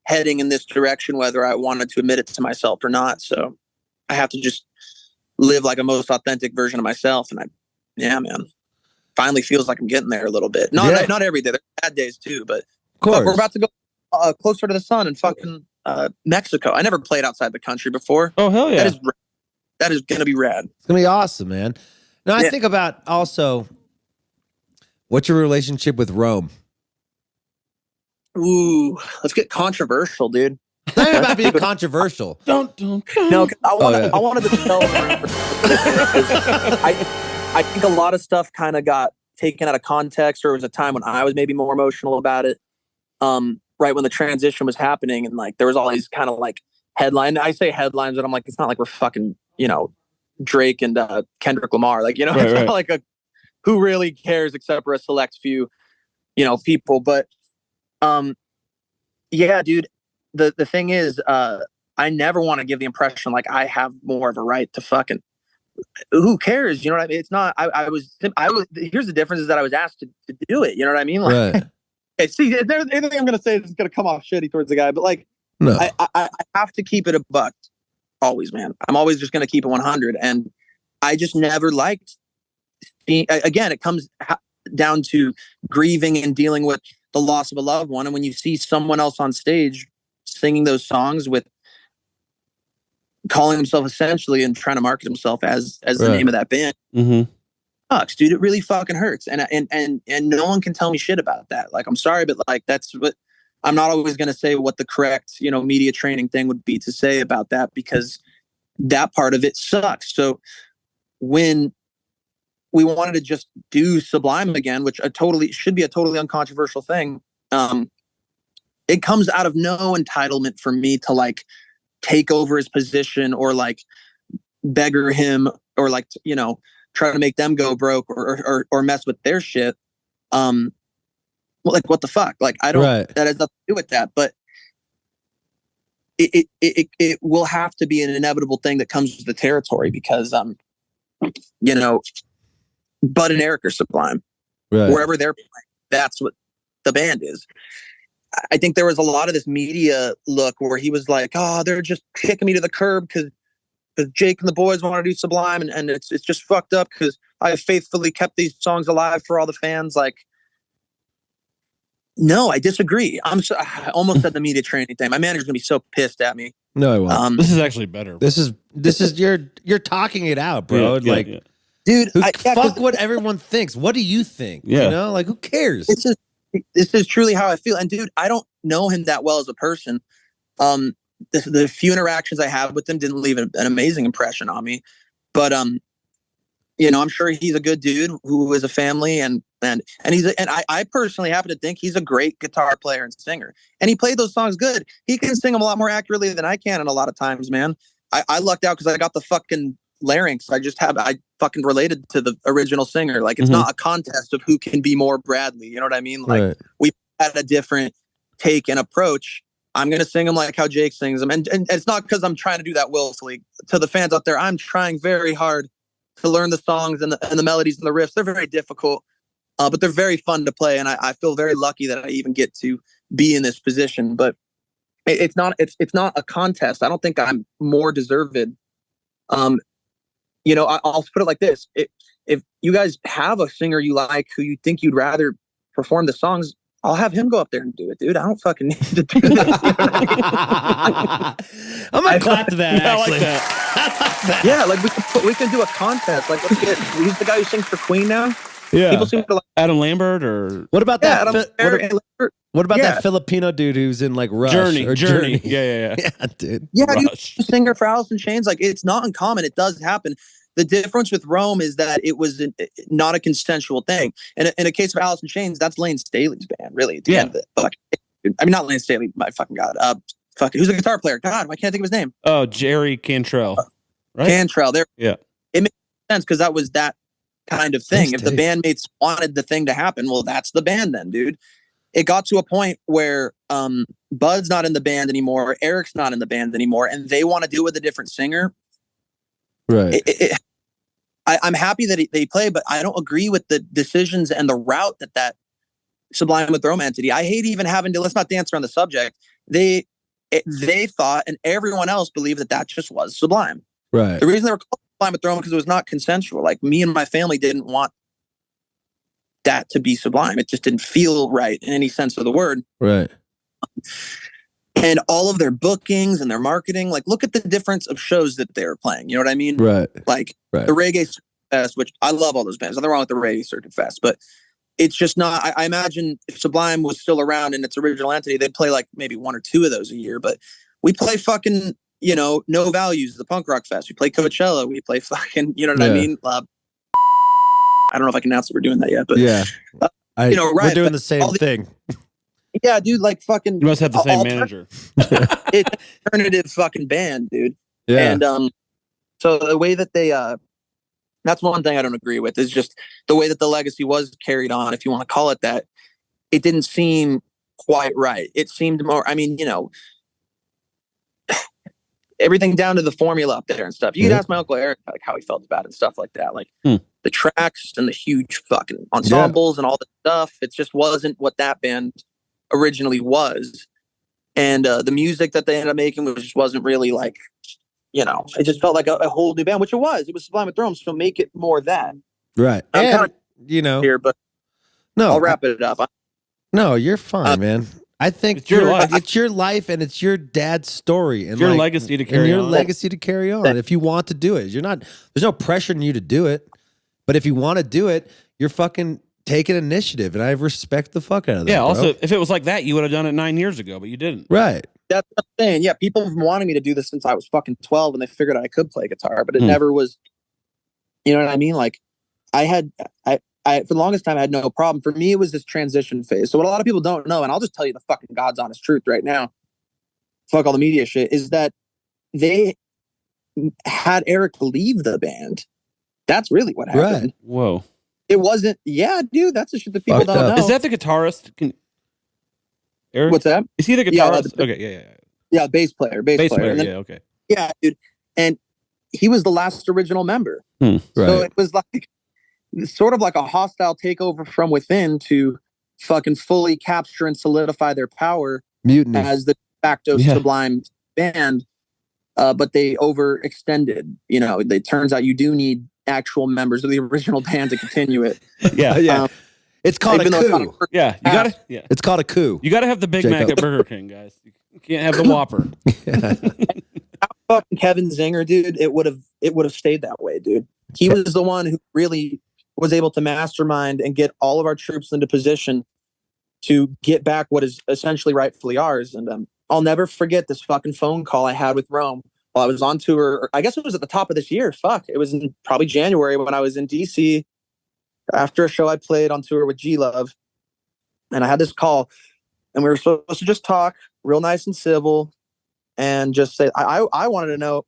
heading in this direction, whether I wanted to admit it to myself or not. So I have to just live like a most authentic version of myself. And man, finally feels like I'm getting there a little bit. Not every day. There's bad days too, but of course. We're about to go closer to the sun in fucking Mexico. I never played outside the country before. Oh, hell yeah. That is going to be rad. It's going to be awesome, man. Now, I think about also, what's your relationship with Rome? Ooh, let's get controversial, dude. It's not even about being controversial. No, I wanted to tell. I think a lot of stuff kind of got taken out of context, or it was a time when I was maybe more emotional about it. Right when the transition was happening, and like there was all these kind of like headline. I say headlines, but I'm like, it's not like we're fucking, Drake and Kendrick Lamar. Like, it's not like who really cares except for a select few, people. But yeah, dude. The thing is, I never want to give the impression like I have more of a right to fucking. Who cares? You know what I mean? It's not. I was. Here's the difference: is that I was asked to do it. You know what I mean? Like, right. Okay, see, anything I'm gonna say is gonna come off shitty towards the guy, but like, no. I have to keep it a buck, always, man. I'm always just gonna keep it 100, and I just never liked. Again, it comes down to grieving and dealing with the loss of a loved one, and when you see someone else on stage singing those songs with calling himself essentially and trying to market himself as the name of that band, sucks, dude. It really fucking hurts, and no one can tell me shit about that. Like, I'm sorry, but like that's what I'm not always going to say what the correct media training thing would be to say about that, because that part of it sucks. So when we wanted to just do Sublime again, which should be a totally uncontroversial thing, it comes out of no entitlement for me to like take over his position or like beggar him or like try to make them go broke or mess with their shit. Like, what the fuck? Like, I don't. Right. That has nothing to do with that. But it will have to be an inevitable thing that comes with the territory, because Bud and Eric are Sublime. Right. Wherever they're playing, that's what the band is. I think there was a lot of this media look where he was like, "Oh, they're just kicking me to the curb because Jake and the boys want to do Sublime, and it's just fucked up because I have faithfully kept these songs alive for all the fans." Like, no, I disagree. I almost said the media training thing. My manager's gonna be so pissed at me. No, I won't. This is actually better. This is you're talking it out, bro. Yeah. Dude, fuck what everyone thinks. What do you think? Yeah. Like, who cares? This is truly how I feel. And dude, I don't know him that well as a person. The few interactions I have with him didn't leave an amazing impression on me. But I'm sure he's a good dude who is a family, and I personally happen to think he's a great guitar player and singer. And he played those songs good. He can sing them a lot more accurately than I can, and a lot of times, man. I lucked out because I got the fucking larynx. I fucking related to the original singer. Like, it's not a contest of who can be more Bradley. You know what I mean? Like, we had a different take and approach. I'm going to sing them like how Jake sings them. And it's not because I'm trying to do that willfully. To the fans out there, I'm trying very hard to learn the songs and the melodies and the riffs. They're very difficult, but they're very fun to play. And I feel very lucky that I even get to be in this position. But it's not a contest. I don't think I'm more deserved. I'll put it like this. If you guys have a singer you like who you think you'd rather perform the songs, I'll have him go up there and do it, dude. I don't fucking need to do this. I'm gonna clap to that. Actually, yeah, like we can do a contest. Like, let's get. He's the guy who sings for Queen now. Yeah, people seem to like Adam Lambert, or what about that? What about that Filipino dude who's in like Rush? Journey. Yeah, dude. Yeah, dude, singer for Alice in Chains. Like, it's not uncommon. It does happen. The difference with Rome is that it was not a consensual thing. And in a case of Alice in Chains, that's Lane Staley's band, really. I mean, not Lane Staley, my fucking God. Who's the guitar player? God, I can't think of his name. Oh, Jerry Cantrell. Right? Cantrell. There. Yeah. It makes sense because that was that kind of thing. If the bandmates wanted the thing to happen, well, that's the band then, dude. It got to a point where Bud's not in the band anymore, Eric's not in the band anymore, and they want to do it with a different singer. Right. I'm happy that they play, but I don't agree with the decisions and the route that Sublime with Rome entity. I hate even having to. Let's not dance around the subject. They thought, and everyone else believed that just was Sublime. Right. The reason they were called Sublime with Rome because it was not consensual. Like, me and my family didn't want that to be Sublime. It just didn't feel right in any sense of the word. Right. And all of their bookings and their marketing, like look at the difference of shows that they're playing. You know what I mean? Right. Like the Reggae Fest, which I love all those bands. Nothing wrong with the Reggae Circuit Fest, but it's just not. I imagine if Sublime was still around in its original entity, they'd play like maybe 1 or 2 of those a year. But we play fucking, No Values, the punk rock fest. We play Coachella. We play fucking, you know what I mean? I don't know if I can announce that we're doing that yet, but right. We're doing but the same thing. Yeah, dude, like fucking. You must have the same manager. It's an alternative fucking band, dude. Yeah. And so the way that they that's one thing I don't agree with, is just the way that the legacy was carried on, if you want to call it that. It didn't seem quite right. It seemed more, everything down to the formula up there and stuff. You could ask my Uncle Eric like how he felt about it and stuff like that. Like the tracks and the huge fucking ensembles and all the stuff. It just wasn't what that band originally was. And the music that they ended up making just wasn't really like, it just felt like a whole new band, which it was. It was Sublime with Throne, so make it more that. Right. I'm kind of, here, but I'll wrap it up. No, you're fine, man. I think it's your life. It's your life, and it's your dad's story, and it's your legacy to carry on. Your legacy to carry on. If you want to do it, there's no pressure on you to do it. But if you want to do it, you're fucking taking initiative, and I respect the fuck out of that. Yeah. Bro. Also, if it was like that, you would have done it 9 years ago, but you didn't. Right. That's what I'm saying. Yeah, people have been wanting me to do this since I was fucking 12, and they figured I could play guitar, but it never was. You know what I mean? Like, I for the longest time I had no problem. For me, it was this transition phase. So what a lot of people don't know, and I'll just tell you the fucking God's honest truth right now, fuck all the media shit, is that they had Eric leave the band. That's really what happened. Right. Whoa. It wasn't. Yeah, dude, that's the shit that people don't know. Is that the guitarist? Eric? What's that? Is he the guitarist? Okay, yeah, bass player. And then, okay. Yeah, dude, and he was the last original member. Right. So it was like sort of like a hostile takeover from within to fucking fully capture and solidify their power. Mutiny. As the de facto Sublime band. But they overextended. It turns out you do need actual members of the original band to continue it. Yeah. It's called a coup. You got it. Yeah. It's called a coup. You got to have the Big Mac at Burger King, guys. You can't have the Whopper. Fucking Kevin Zinger, dude. It would have stayed that way, dude. He was the one who really was able to mastermind and get all of our troops into position to get back what is essentially rightfully ours. And I'll never forget this fucking phone call I had with Rome while I was on tour. I guess it was at the top of this year. Fuck. It was in probably January when I was in DC after a show I played on tour with G-Love. And I had this call, and we were supposed to just talk real nice and civil and just say, I wanted to know.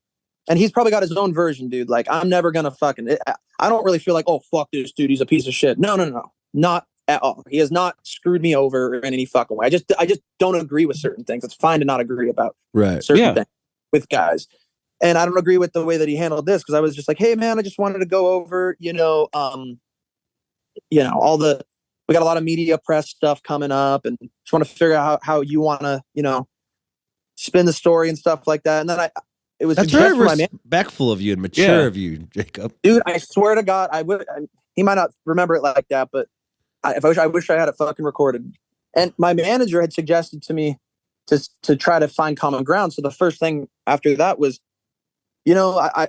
And he's probably got his own version, dude. Like, I'm never going to I don't really feel like, oh, fuck this dude, he's a piece of shit. No. Not at all. He has not screwed me over in any fucking way. I just don't agree with certain things. It's fine to not agree about certain things with guys. And I don't agree with the way that he handled this, because I was just like, hey man, I just wanted to go over, we got a lot of media press stuff coming up, and just want to figure out how you want to, spin the story and stuff like that. And then that's very respectful of you and mature of you, Jacob. Dude, I swear to God, he might not remember it like that, but I wish I had it fucking recorded. And my manager had suggested to me to try to find common ground. So the first thing after that was, I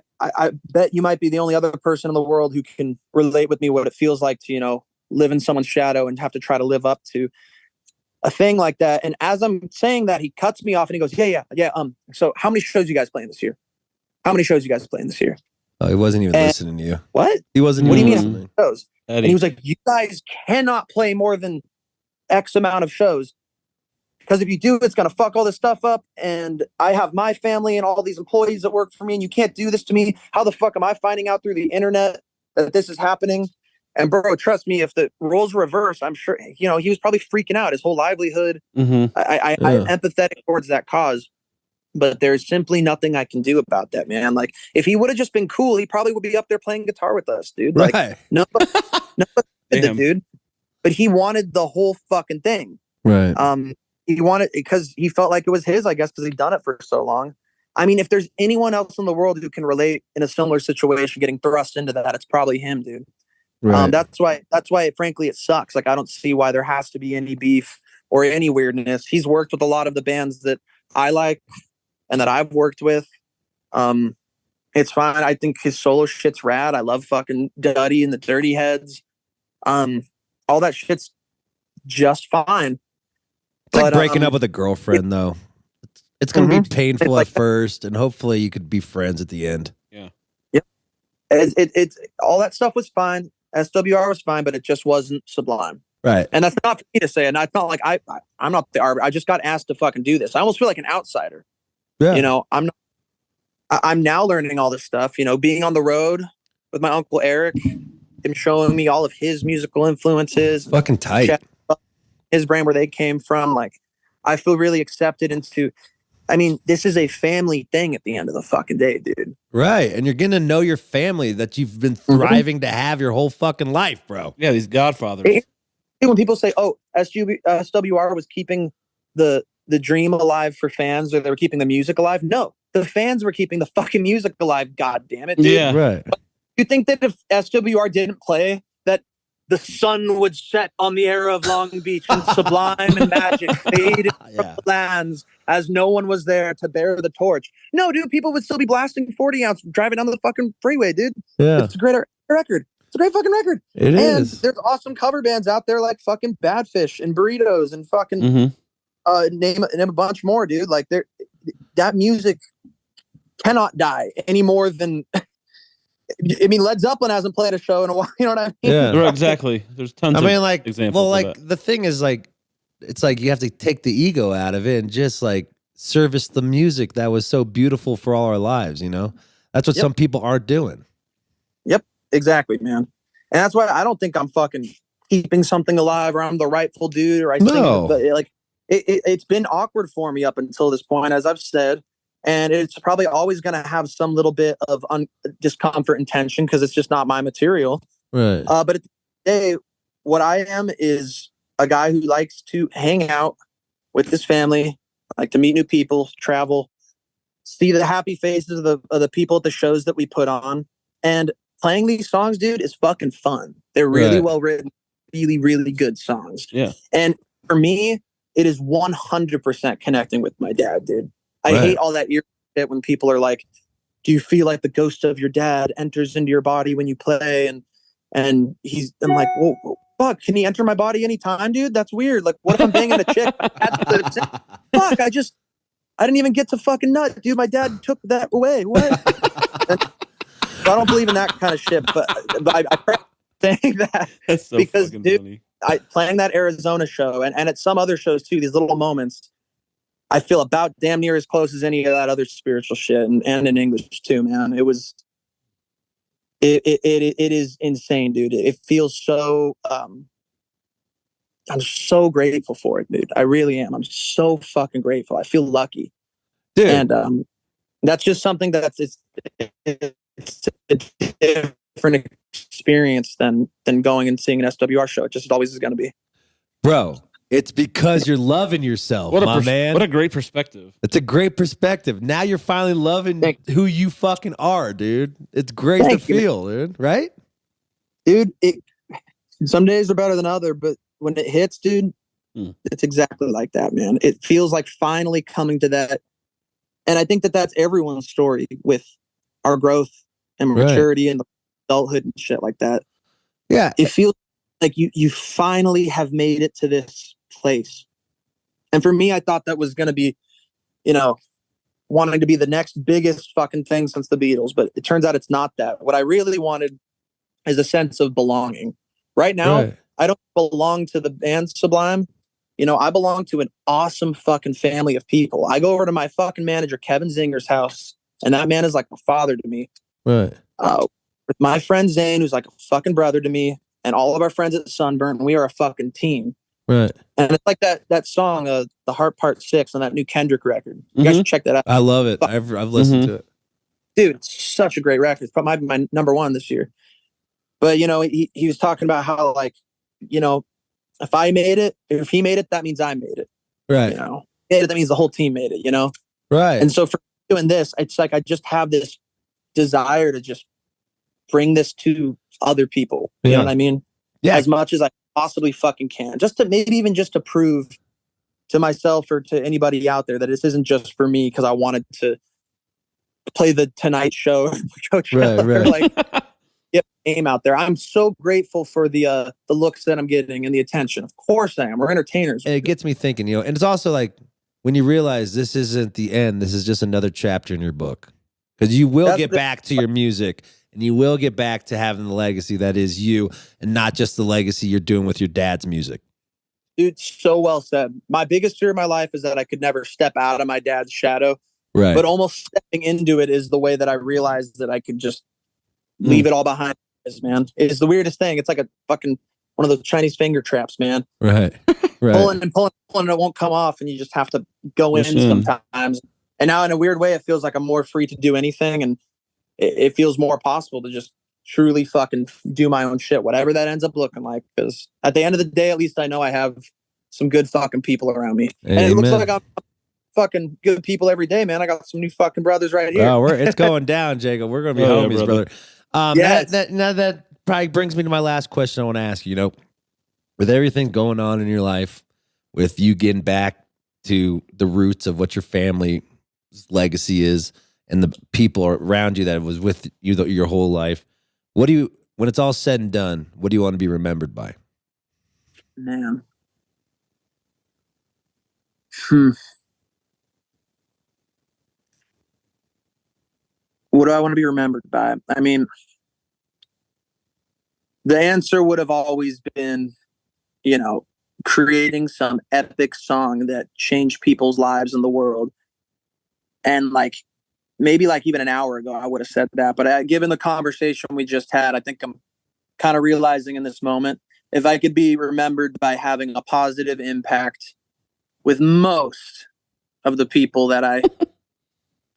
bet you might be the only other person in the world who can relate with me what it feels like to, live in someone's shadow and have to try to live up to a thing like that. And as I'm saying that, he cuts me off and he goes, yeah. So how many shows you guys playing this year? How many shows you guys playing this year? Oh, he wasn't even listening to you. What? He wasn't even listening. Shows? And he was like, you guys cannot play more than X amount of shows, because if you do, it's going to fuck all this stuff up. And I have my family and all these employees that work for me, and you can't do this to me. How the fuck am I finding out through the internet that this is happening? And bro, trust me, if the roles reverse, I'm sure, he was probably freaking out. His whole livelihood. I'm empathetic towards that cause, but there's simply nothing I can do about that, man. Like, if he would have just been cool, he probably would be up there playing guitar with us, dude. Like, nobody the dude, but he wanted the whole fucking thing. Right. He wanted, because he felt like it was his, I guess, because he'd done it for so long. I mean, if there's anyone else in the world who can relate in a similar situation, getting thrust into that, it's probably him, dude. Right. That's why, frankly, it sucks. Like, I don't see why there has to be any beef or any weirdness. He's worked with a lot of the bands that I like and that I've worked with. It's fine. I think his solo shit's rad. I love fucking Duddy and the Dirty Heads. All that shit's just fine. It's like breaking up with a girlfriend, though. It's going to be painful at first, and hopefully you could be friends at the end. Yeah. Yep. It's all that stuff was fine. SWR was fine, but it just wasn't Sublime. Right. And that's not for me to say. And it's not like I'm not the arbiter. I just got asked to fucking do this. I almost feel like an outsider. Yeah. You know, I'm now learning all this stuff, you know, being on the road with my uncle Eric, him showing me all of his musical influences. Fucking tight. His brain, where they came from. Like, I feel really accepted into, I mean, this is a family thing at the end of the fucking day, dude. Right. And you're getting to know your family that you've been thriving to have your whole fucking life, bro. Yeah, these godfathers. When people say, oh, SWR was keeping the dream alive for fans, or they were keeping the music alive. No, the fans were keeping the fucking music alive. God damn it, dude. Yeah. Right. You think that if SWR didn't play, that the sun would set on the era of Long Beach and Sublime and Magic faded from the lands as no one was there to bear the torch? No, dude, people would still be blasting 40 ounce driving down the fucking freeway, dude. Yeah. It's a great record. It's a great fucking record. It is. And there's awesome cover bands out there like fucking Badfish and Burritos and fucking name a bunch more, dude. Like, that music cannot die any more than I mean, Led Zeppelin hasn't played a show in a while. You know what I mean? Yeah. Right, exactly. There's tons of examples. Well, like, the thing is, like, it's like you have to take the ego out of it and just, like, service the music that was so beautiful for all our lives, you know? That's what some people aren't doing. Yep, exactly, man. And that's why I don't think I'm fucking keeping something alive, or I'm the rightful dude, or I think like it's been awkward for me up until this point, as I've said. And it's probably always going to have some little bit of discomfort and tension because it's just not my material. Right. But at the day, what I am is a guy who likes to hang out with his family, like to meet new people, travel, see the happy faces of the people at the shows that we put on. And playing these songs, dude, is fucking fun. They're really well written, really, really good songs. Yeah. And for me, it is 100% connecting with my dad, dude. I hate all that ear shit when people are like, do you feel like the ghost of your dad enters into your body when you play? And I'm like, whoa, fuck, can he enter my body anytime, dude? That's weird. Like, what if I'm banging a chick? Fuck, I didn't even get to fucking nut, dude. My dad took that away. What? So I don't believe in that kind of shit, but I saying that That's so because, dude, funny. Playing that Arizona show and at some other shows too, these little moments, I feel about damn near as close as any of that other spiritual shit, and in English too, man. It is insane, dude. It feels so. I'm so grateful for it, dude. I really am. I'm so fucking grateful. I feel lucky, dude. And that's just something it's a different experience than going and seeing an SWR show. It just always is going to be, bro. It's because you're loving yourself, man. What a great perspective. It's a great perspective. Now you're finally loving who you fucking are, dude. It's great to feel, dude. Right? Dude, some days are better than other, but when it hits, dude, it's exactly like that, man. It feels like finally coming to that. And I think that that's everyone's story with our growth and maturity and adulthood and shit like that. Yeah. It feels like you finally have made it to this place. And for me, I thought that was going to be, you know, wanting to be the next biggest fucking thing since the Beatles, but it turns out it's not that. What I really wanted is a sense of belonging. Right now, I don't belong to the band Sublime. You know, I belong to an awesome fucking family of people. I go over to my fucking manager, Kevin Zinger's house, and that man is like a father to me. Right. With my friend Zane, who's like a fucking brother to me, and all of our friends at Sunburnt, and we are a fucking team. Right. And it's like that song, The Heart Part 6 on that new Kendrick record. You guys should check that out. I love it. I've listened to it. Dude, it's such a great record. It's probably my number one this year. But, you know, he was talking about how, like, you know, if he made it, that means I made it. Right. You know, that means the whole team made it, you know? Right. And so for doing this, it's like I just have this desire to just bring this to other people. You know what I mean? Yeah. As much as I possibly fucking can. Just to maybe even just to prove to myself or to anybody out there that this isn't just for me because I wanted to play the Tonight Show or Coachella or like get my name out there. I'm so grateful for the looks that I'm getting and the attention. Of course I am. We're entertainers. And it gets me thinking, you know, and it's also like when you realize this isn't the end, this is just another chapter in your book. Because you will get back to your music and you will get back to having the legacy that is you and not just the legacy you're doing with your dad's music. Dude, so well said. My biggest fear in my life is that I could never step out of my dad's shadow. Right. But almost stepping into it is the way that I realized that I could just leave it all behind. Man, it's the weirdest thing. It's like a fucking one of those Chinese finger traps, man. Right. Right. Pulling and it won't come off, and you just have to go in sometimes. And now, in a weird way, it feels like I'm more free to do anything, and it feels more possible to just truly fucking do my own shit, whatever that ends up looking like. Because at the end of the day, at least I know I have some good fucking people around me. Amen. And it looks like I'm fucking good people every day, man. I got some new fucking brothers right here. Oh, it's going down, Jacob. We're going to be homies, brother. Yes. That probably brings me to my last question I want to ask you. You know, with everything going on in your life, with you getting back to the roots of what your family's legacy is and the people around you that was with you your whole life, what do you, when it's all said and done, what do you want to be remembered by? Man. What do I want to be remembered by? I mean, the answer would have always been, you know, creating some epic song that changed people's lives in the world. And like, maybe like even an hour ago, I would have said that. But given the conversation we just had, I think I'm kind of realizing in this moment, if I could be remembered by having a positive impact with most of the people that I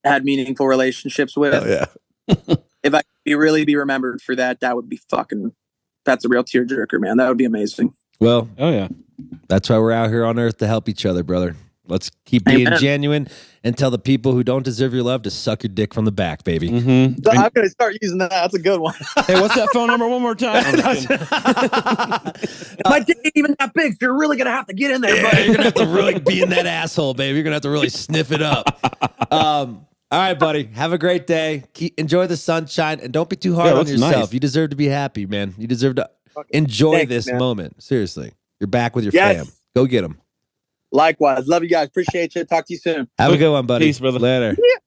had meaningful relationships with. Oh, yeah. If I could really be remembered for that, that would be that's a real tearjerker, man. That would be amazing. Well, oh yeah. That's why we're out here on earth to help each other, brother. Let's keep being genuine and tell the people who don't deserve your love to suck your dick from the back, baby. Mm-hmm. So I'm going to start using that. That's a good one. Hey, what's that phone number one more time? My dick ain't even that big, so you're really going to have to get in there, buddy. You're going to have to really be in that asshole, baby. You're going to have to really sniff it up. All right, buddy. Have a great day. Enjoy the sunshine and don't be too hard on yourself. Nice. You deserve to be happy, man. You deserve to enjoy this moment. Seriously. You're back with your fam. Go get them. Likewise. Love you guys. Appreciate you. Talk to you soon. Have a good one, buddy. Peace, brother. Later. Yeah.